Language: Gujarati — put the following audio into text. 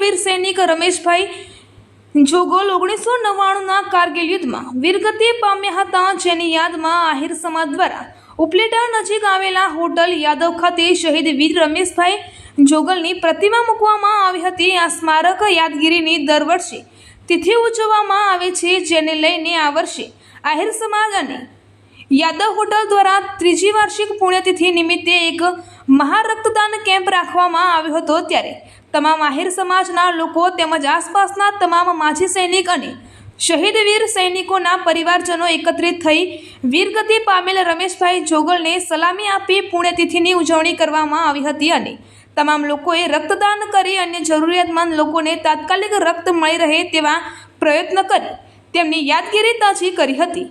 વીર સૈનિક રમેશભાઈ જોગલ 1999ના કારગિલ યુદ્ધમાં વીરગતિ પામ્યા હતા, જેની યાદમાં આહિર સમાજ દ્વારા ઉપલેટા નજીક આવેલા હોટલ યાદવ ખાતે શહીદ વીર રમેશભાઈ જોગલની પ્રતિમા મૂકવામાં આવી હતી। આ સ્મારક યાદગીરીની દર વર્ષે તિથિ ઉજવવામાં આવે છે, જેને લઈને આ વર્ષે આહિર સમાજ અને યાદવ હોટલ દ્વારા ત્રીજી વાર્ષિક પુણ્યતિથિ નિમિત્તે એક મહારક્તદાન કેમ્પ રાખવામાં આવ્યો હતો। ત્યારે તમામ આહિર સમાજના લોકો તેમજ આસપાસના તમામ માજી સૈનિક અને શહીદ વીર સૈનિકોના પરિવારજનો એકત્રિત થઈ વીરગતિ પામેલ રમેશભાઈ જોગલને સલામી આપી પુણ્યતિથિની ઉજવણી કરવામાં આવી હતી અને તમામ લોકોએ રક્તદાન કરી અન્ય જરૂરિયાતમંદ લોકોને તાત્કાલિક રક્ત મળી રહે તેવા પ્રયત્ન કરી તેમની યાદગીરી તાજી કરી હતી।